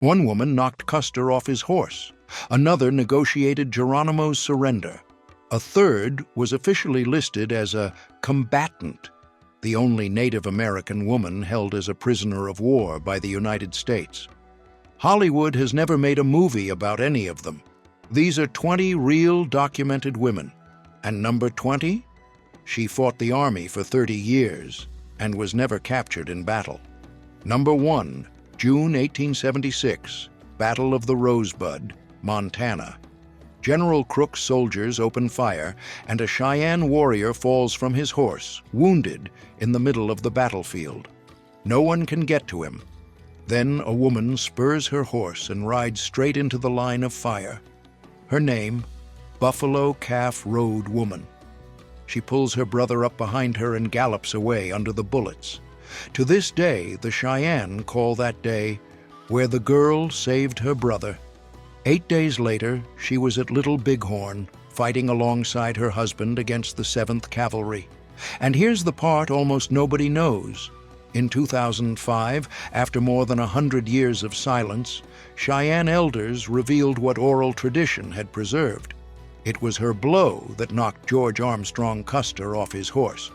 One woman knocked Custer off his horse. Another negotiated Geronimo's surrender. A third was officially listed as a combatant, the only Native American woman held as a prisoner of war by the United States. Hollywood has never made a movie about any of them. These are 20 real documented women. And number 20? She fought the Army for 30 years and was never captured in battle. Number 1, June 1876, Battle of the Rosebud, Montana. General Crook's soldiers open fire, and a Cheyenne warrior falls from his horse, wounded, in the middle of the battlefield. No one can get to him. Then a woman spurs her horse and rides straight into the line of fire. Her name, Buffalo Calf Road Woman. She pulls her brother up behind her and gallops away under the bullets. To this day, the Cheyenne call that day where the girl saved her brother. 8 days later, she was at Little Bighorn, fighting alongside her husband against the 7th Cavalry. And here's the part almost nobody knows. In 2005, after more than 100 years of silence, Cheyenne elders revealed what oral tradition had preserved. It was her blow that knocked George Armstrong Custer off his horse.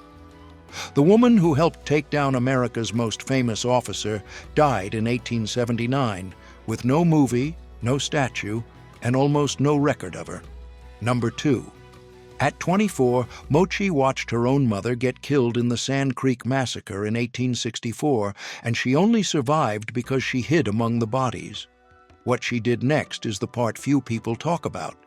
The woman who helped take down America's most famous officer died in 1879, with no movie, no statue, and almost no record of her. Number 2. At 24, Mochi watched her own mother get killed in the Sand Creek Massacre in 1864, and she only survived because she hid among the bodies. What she did next is the part few people talk about.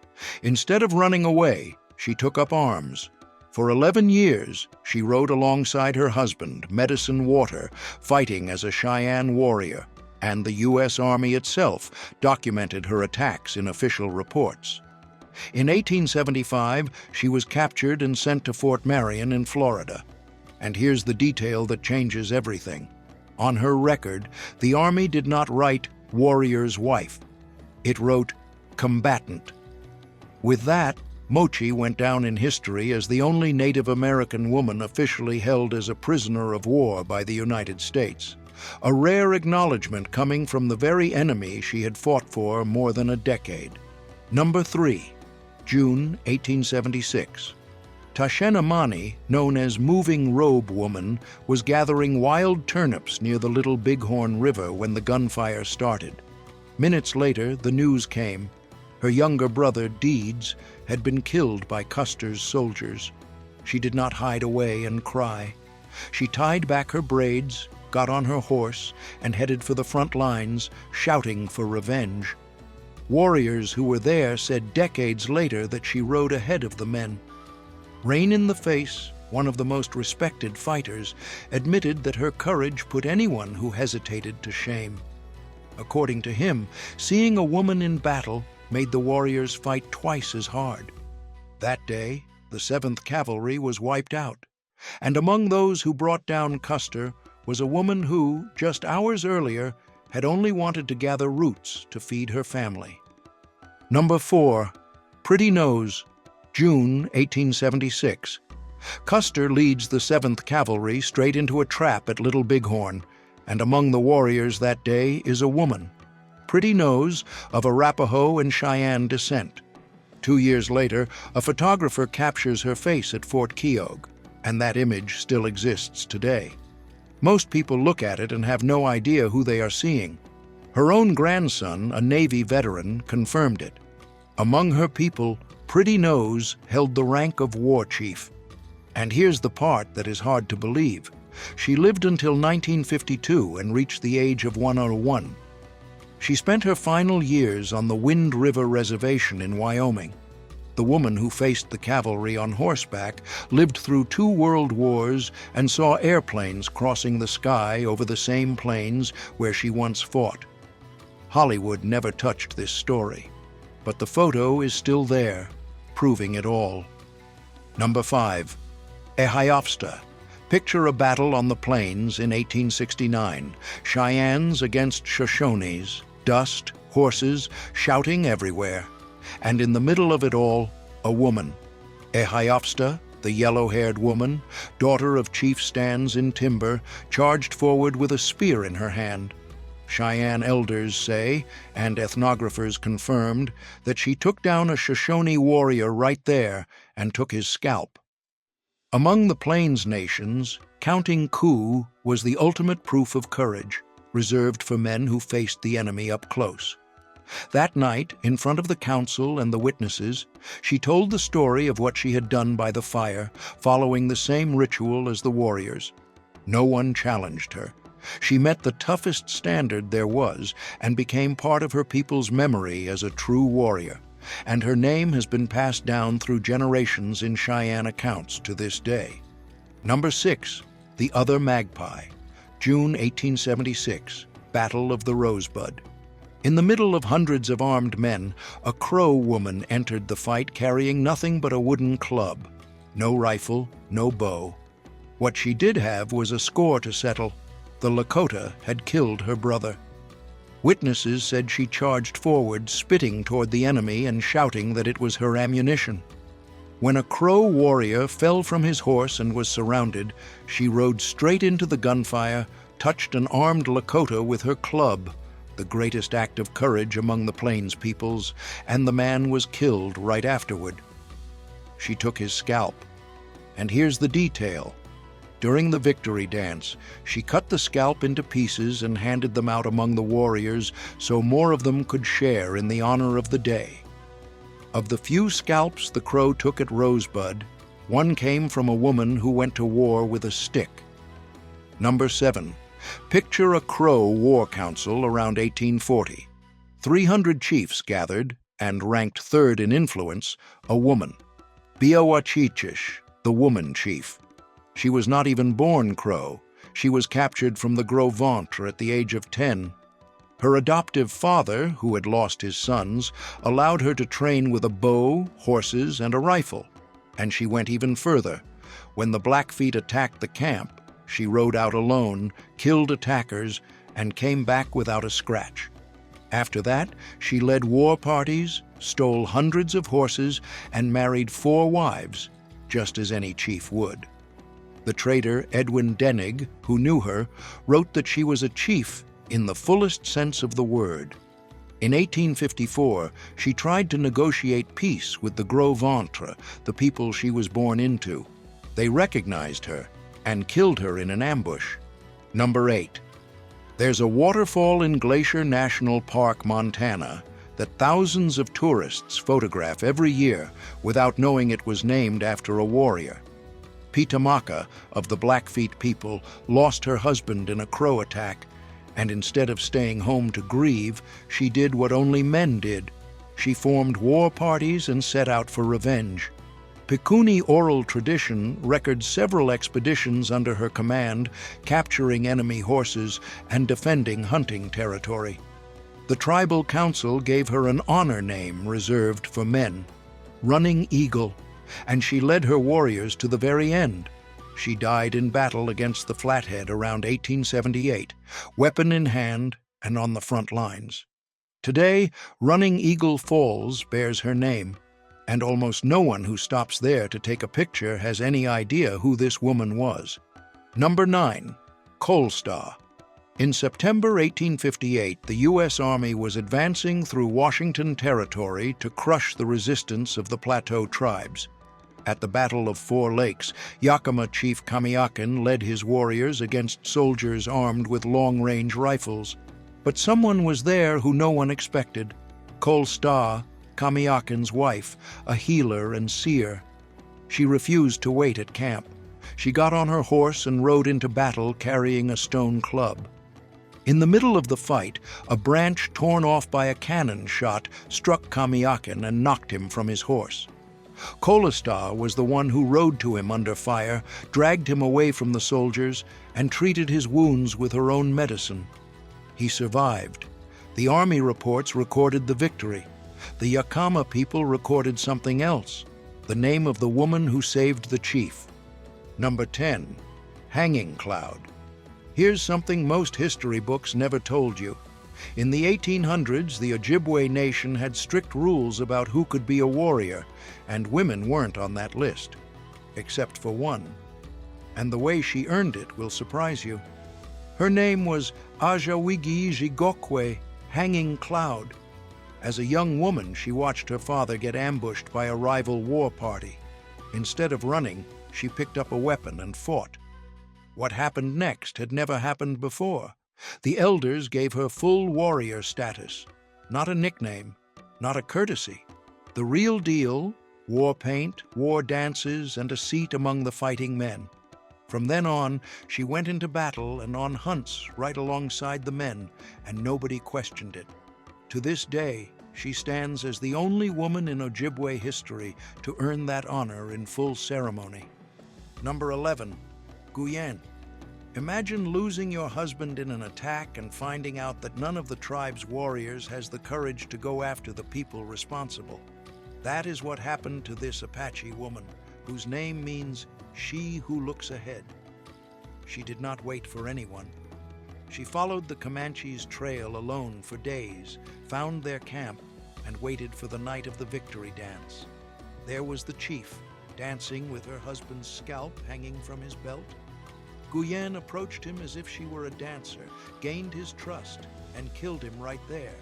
Instead of running away, she took up arms. For 11 years, she rode alongside her husband, Medicine Water, fighting as a Cheyenne warrior, and the U.S. Army itself documented her attacks in official reports. In 1875, she was captured and sent to Fort Marion in Florida. And here's the detail that changes everything. On her record, the Army did not write warrior's wife. It wrote combatant. With that, Mochi went down in history as the only Native American woman officially held as a prisoner of war by the United States. A rare acknowledgement coming from the very enemy she had fought for more than a decade. Number 3, June 1876. Tashena Mani, known as Moving Robe Woman, was gathering wild turnips near the Little Bighorn River when the gunfire started. Minutes later, the news came. Her younger brother, Deeds, had been killed by Custer's soldiers. She did not hide away and cry. She tied back her braids, got on her horse, and headed for the front lines, shouting for revenge. Warriors who were there said decades later that she rode ahead of the men. Rain in the Face, one of the most respected fighters, admitted that her courage put anyone who hesitated to shame. According to him, seeing a woman in battle made the warriors fight twice as hard. That day, the 7th Cavalry was wiped out, and among those who brought down Custer was a woman who, just hours earlier, had only wanted to gather roots to feed her family. Number 4, Pretty Nose, June 1876. Custer leads the 7th Cavalry straight into a trap at Little Bighorn, and among the warriors that day is a woman, Pretty Nose, of Arapaho and Cheyenne descent. 2 years later, a photographer captures her face at Fort Keogh, and that image still exists today. Most people look at it and have no idea who they are seeing. Her own grandson, a Navy veteran, confirmed it. Among her people, Pretty Nose held the rank of war chief. And here's the part that is hard to believe. She lived until 1952 and reached the age of 101. She spent her final years on the Wind River Reservation in Wyoming. The woman who faced the cavalry on horseback lived through 2 world wars and saw airplanes crossing the sky over the same plains where she once fought. Hollywood never touched this story, but the photo is still there, proving it all. Number 5, Ahopsta. Picture a battle on the plains in 1869. Cheyennes against Shoshones, dust, horses, shouting everywhere. And in the middle of it all, a woman. Ahopsta, the yellow-haired woman, daughter of chief stands in timber, charged forward with a spear in her hand. Cheyenne elders say, and ethnographers confirmed, that she took down a Shoshone warrior right there and took his scalp. Among the Plains nations, counting coup was the ultimate proof of courage, reserved for men who faced the enemy up close. That night, in front of the council and the witnesses, she told the story of what she had done by the fire, following the same ritual as the warriors. No one challenged her. She met the toughest standard there was and became part of her people's memory as a true warrior, and her name has been passed down through generations in Cheyenne accounts to this day. Number 6. The Other Magpie. June 1876. Battle of the Rosebud. In the middle of hundreds of armed men, a Crow woman entered the fight carrying nothing but a wooden club. No rifle, no bow. What she did have was a score to settle. The Lakota had killed her brother. Witnesses said she charged forward, spitting toward the enemy and shouting that it was her ammunition. When a Crow warrior fell from his horse and was surrounded, she rode straight into the gunfire, touched an armed Lakota with her club, the greatest act of courage among the Plains peoples, and the man was killed right afterward. She took his scalp. And here's the detail. During the victory dance, she cut the scalp into pieces and handed them out among the warriors so more of them could share in the honor of the day. Of the few scalps the Crow took at Rosebud, one came from a woman who went to war with a stick. Number 7. Picture a Crow war council around 1840. 300 chiefs gathered, and ranked third in influence, a woman. Biawachichish, the woman chief. She was not even born Crow. She was captured from the Gros Ventre at the age of 10. Her adoptive father, who had lost his sons, allowed her to train with a bow, horses, and a rifle. And she went even further. When the Blackfeet attacked the camp, she rode out alone, killed attackers, and came back without a scratch. After that, she led war parties, stole hundreds of horses, and married 4 wives, just as any chief would. The trader Edwin Denig, who knew her, wrote that she was a chief in the fullest sense of the word. In 1854, she tried to negotiate peace with the Gros Ventre, the people she was born into. They recognized her and killed her in an ambush. Number 8. There's a waterfall in Glacier National Park, Montana, that thousands of tourists photograph every year without knowing it was named after a warrior. Winnemucca of the Blackfeet people lost her husband in a Crow attack, and instead of staying home to grieve, she did what only men did. She formed war parties and set out for revenge. Picotte oral tradition records several expeditions under her command, capturing enemy horses and defending hunting territory. The tribal council gave her an honor name reserved for men, Running Eagle, and she led her warriors to the very end. She died in battle against the Flathead around 1878, weapon in hand and on the front lines. Today, Running Eagle Falls bears her name, and almost no one who stops there to take a picture has any idea who this woman was. Number 9. Kolastar. In September 1858, the U.S. Army was advancing through Washington Territory to crush the resistance of the Plateau tribes. At the Battle of 4 Lakes, Yakima Chief Kamiakin led his warriors against soldiers armed with long-range rifles. But someone was there who no one expected. Kolastar, Kamiakin's wife, a healer and seer. She refused to wait at camp. She got on her horse and rode into battle carrying a stone club. In the middle of the fight, a branch torn off by a cannon shot struck Kamiakin and knocked him from his horse. Kolastar was the one who rode to him under fire, dragged him away from the soldiers, and treated his wounds with her own medicine. He survived. The army reports recorded the victory. The Yakama people recorded something else, the name of the woman who saved the chief. Number 10. Hanging Cloud. Here's something most history books never told you. In the 1800s, the Ojibwe nation had strict rules about who could be a warrior, and women weren't on that list, except for one. And the way she earned it will surprise you. Her name was Ahopsta, Hanging Cloud. As a young woman, she watched her father get ambushed by a rival war party. Instead of running, she picked up a weapon and fought. What happened next had never happened before. The elders gave her full warrior status. Not a nickname, not a courtesy. The real deal: war paint, war dances, and a seat among the fighting men. From then on, she went into battle and on hunts right alongside the men, and nobody questioned it. To this day, she stands as the only woman in Ojibwe history to earn that honor in full ceremony. Number 11. Gouyen. Imagine losing your husband in an attack and finding out that none of the tribe's warriors has the courage to go after the people responsible. That is what happened to this Apache woman, whose name means "she who looks ahead." She did not wait for anyone. She followed the Comanches' trail alone for days, found their camp, and waited for the night of the victory dance. There was the chief, dancing with her husband's scalp hanging from his belt. Gouyen approached him as if she were a dancer, gained his trust, and killed him right there.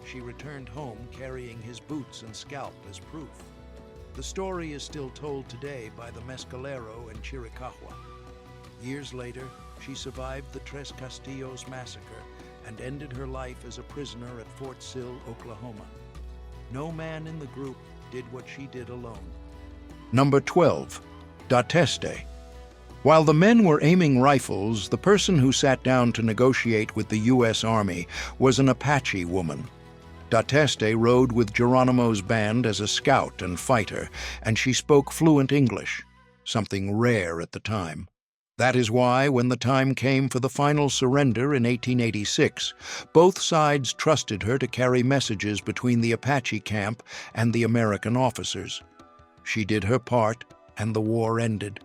She returned home carrying his boots and scalp as proof. The story is still told today by the Mescalero and Chiricahua. Years later, she survived the Tres Castillos massacre and ended her life as a prisoner at Fort Sill, Oklahoma. No man in the group did what she did alone. Number 12. Dahteste. While the men were aiming rifles, the person who sat down to negotiate with the U.S. Army was an Apache woman. Dahteste rode with Geronimo's band as a scout and fighter, and she spoke fluent English, something rare at the time. That is why, when the time came for the final surrender in 1886, both sides trusted her to carry messages between the Apache camp and the American officers. She did her part, and the war ended.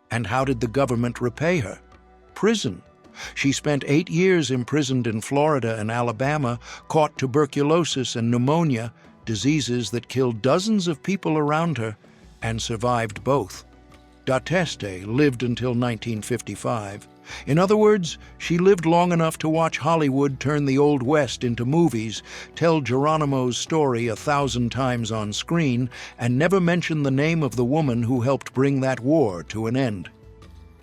And how did the government repay her? Prison. She spent 8 years imprisoned in Florida and Alabama, caught tuberculosis and pneumonia, diseases that killed dozens of people around her, and survived both. Dahteste lived until 1955. In other words, she lived long enough to watch Hollywood turn the Old West into movies, tell Geronimo's story 1,000 times on screen, and never mention the name of the woman who helped bring that war to an end.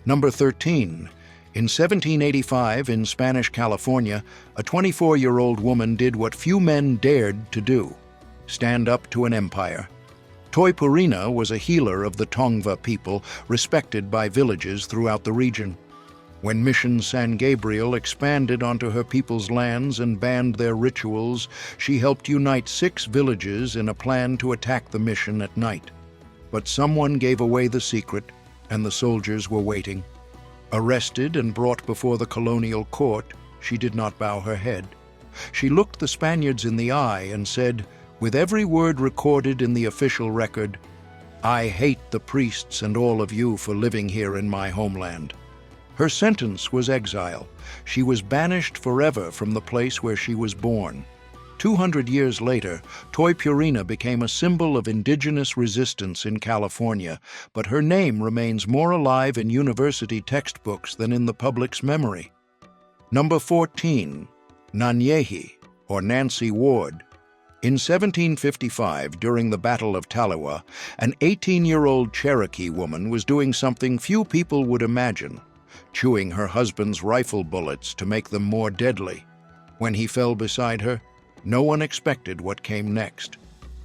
Number 13. In 1785, in Spanish California, a 24-year-old woman did what few men dared to do: stand up to an empire. Toypurina was a healer of the Tongva people, respected by villages throughout the region. When Mission San Gabriel expanded onto her people's lands and banned their rituals, she helped unite 6 villages in a plan to attack the mission at night. But someone gave away the secret, and the soldiers were waiting. Arrested and brought before the colonial court, she did not bow her head. She looked the Spaniards in the eye and said, with every word recorded in the official record, "I hate the priests and all of you for living here in my homeland." Her sentence was exile. She was banished forever from the place where she was born. 200 years later, Toypurina became a symbol of indigenous resistance in California, but her name remains more alive in university textbooks than in the public's memory. Number 14. Nanyehi, or Nancy Ward. In 1755, during the Battle of Taliwa, an 18-year-old Cherokee woman was doing something few people would imagine: chewing her husband's rifle bullets to make them more deadly. When he fell beside her, no one expected what came next.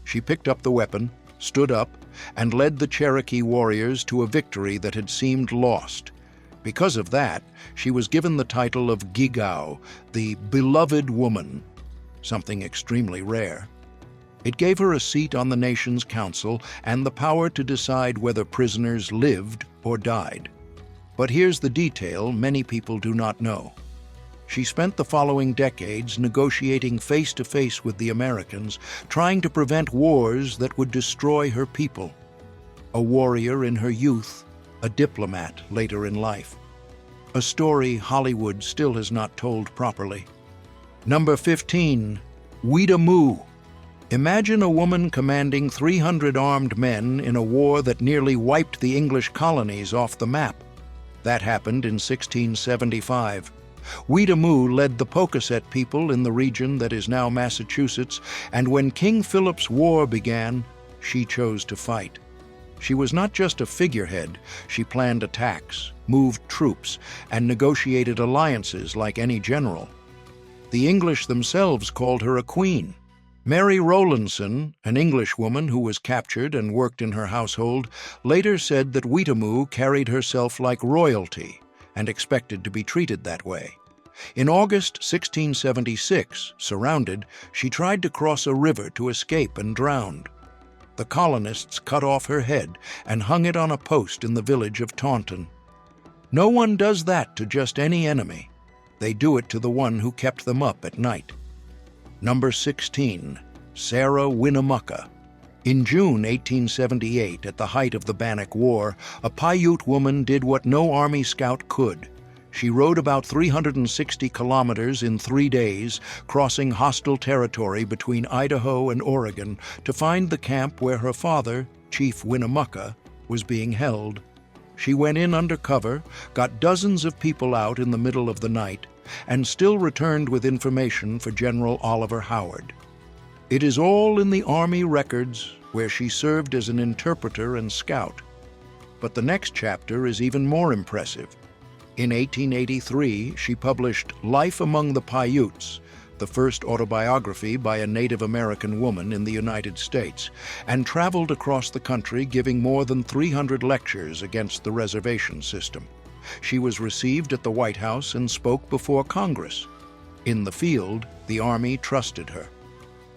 She picked up the weapon, stood up, and led the Cherokee warriors to a victory that had seemed lost. Because of that, she was given the title of Gigao, the beloved woman, something extremely rare. It gave her a seat on the nation's council and the power to decide whether prisoners lived or died. But here's the detail many people do not know. She spent the following decades negotiating face-to-face with the Americans, trying to prevent wars that would destroy her people. A warrior in her youth, a diplomat later in life. A story Hollywood still has not told properly. Number 15. Weetamoo. Imagine a woman commanding 300 armed men in a war that nearly wiped the English colonies off the map. That happened in 1675. Weetamoo led the Picotte people in the region that is now Massachusetts, and when King Philip's War began, she chose to fight. She was not just a figurehead, she planned attacks, moved troops, and negotiated alliances like any general. The English themselves called her a queen. Mary Rowlandson, an Englishwoman who was captured and worked in her household, later said that Weetamoo carried herself like royalty and expected to be treated that way. In August 1676, surrounded, she tried to cross a river to escape and drowned. The colonists cut off her head and hung it on a post in the village of Taunton. No one does that to just any enemy. They do it to the one who kept them up at night. Number 16. Sarah Winnemucca. In June 1878, at the height of the Bannock War, a Paiute woman did what no Army scout could. She rode about 360 kilometers in 3 days, crossing hostile territory between Idaho and Oregon to find the camp where her father, Chief Winnemucca, was being held. She went in under cover, got dozens of people out in the middle of the night, and still returned with information for General Oliver Howard. It is all in the Army records, where she served as an interpreter and scout. But the next chapter is even more impressive. In 1883, she published Life Among the Paiutes, the first autobiography by a Native American woman in the United States, and traveled across the country giving more than 300 lectures against the reservation system. She was received at the White House and spoke before Congress. In the field, the Army trusted her.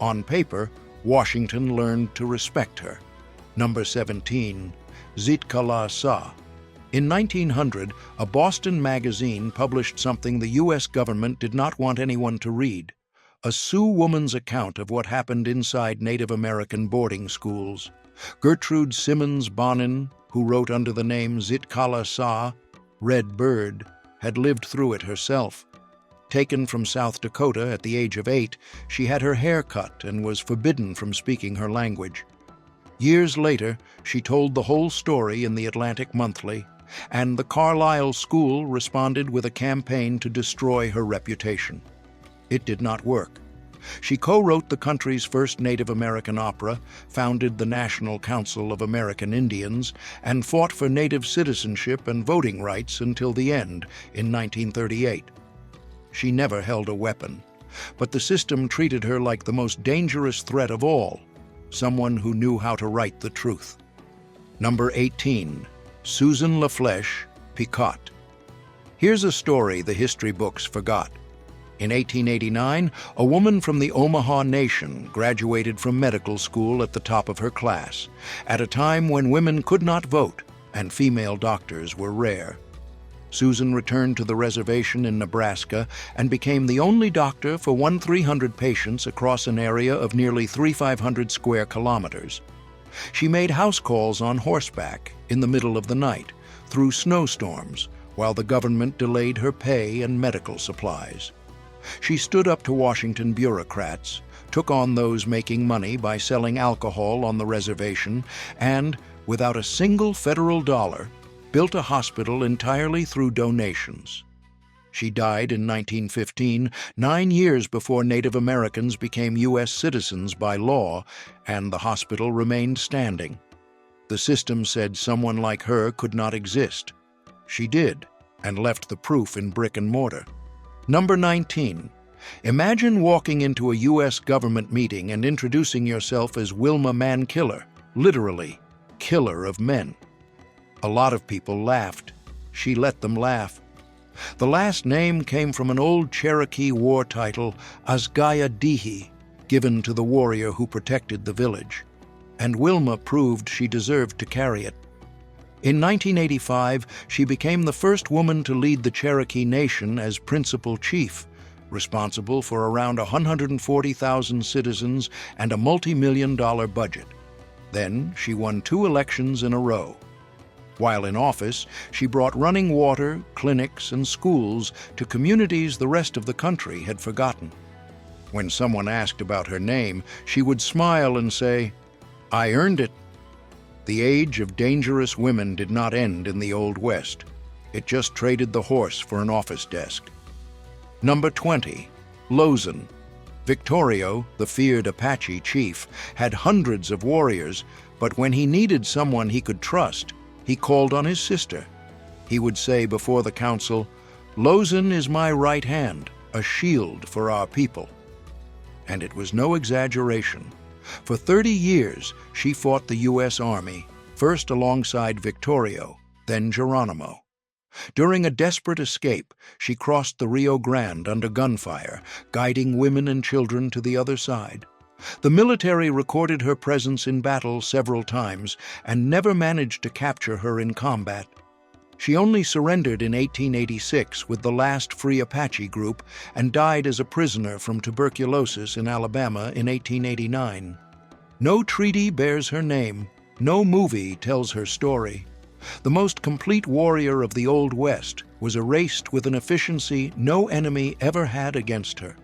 On paper, Washington learned to respect her. Number 17. Zitkala-Sa. In 1900, a Boston magazine published something the U.S. government did not want anyone to read, a Sioux woman's account of what happened inside Native American boarding schools. Gertrude Simmons Bonin, who wrote under the name Zitkala-Sa, Red Bird, had lived through it herself. Taken from South Dakota at the age of 8, she had her hair cut and was forbidden from speaking her language. Years later, she told the whole story in the Atlantic Monthly, and the Carlisle School responded with a campaign to destroy her reputation. It did not work. She co-wrote the country's first Native American opera, founded the National Council of American Indians, and fought for Native citizenship and voting rights until the end in 1938. She never held a weapon, but the system treated her like the most dangerous threat of all, someone who knew how to write the truth. Number 18. Susan LaFlesche, Picotte. Here's a story the history books forgot. In 1889, a woman from the Omaha Nation graduated from medical school at the top of her class, at a time when women could not vote and female doctors were rare. Susan returned to the reservation in Nebraska and became the only doctor for 1,300 patients across an area of nearly 3,500 square kilometers. She made house calls on horseback in the middle of the night, through snowstorms, while the government delayed her pay and medical supplies. She stood up to Washington bureaucrats, took on those making money by selling alcohol on the reservation, and, without a single federal dollar, built a hospital entirely through donations. She died in 1915, 9 years before Native Americans became U.S. citizens by law, and the hospital remained standing. The system said someone like her could not exist. She did, and left the proof in brick and mortar. Number 19. Imagine walking into a U.S. government meeting and introducing yourself as Wilma Mankiller, literally, killer of men. A lot of people laughed. She let them laugh. The last name came from an old Cherokee war title, Asgaya-Dihi, given to the warrior who protected the village, and Wilma proved she deserved to carry it. In 1985, she became the first woman to lead the Cherokee Nation as principal chief, responsible for around 140,000 citizens and a multi-million-dollar budget. Then she won 2 elections in a row. While in office, she brought running water, clinics, and schools to communities the rest of the country had forgotten. When someone asked about her name, she would smile and say, "I earned it." The age of dangerous women did not end in the Old West. It just traded the horse for an office desk. Number 20. Lozen. Victorio, the feared Apache chief, had hundreds of warriors, but when he needed someone he could trust, he called on his sister. He would say before the council, "Lozen is my right hand, a shield for our people." And it was no exaggeration. For 30 years, she fought the U.S. Army, first alongside Victorio, then Geronimo. During a desperate escape, she crossed the Rio Grande under gunfire, guiding women and children to the other side. The military recorded her presence in battle several times and never managed to capture her in combat. She only surrendered in 1886 with the last Free Apache group and died as a prisoner from tuberculosis in Alabama in 1889. No treaty bears her name, no movie tells her story. The most complete warrior of the Old West was erased with an efficiency no enemy ever had against her.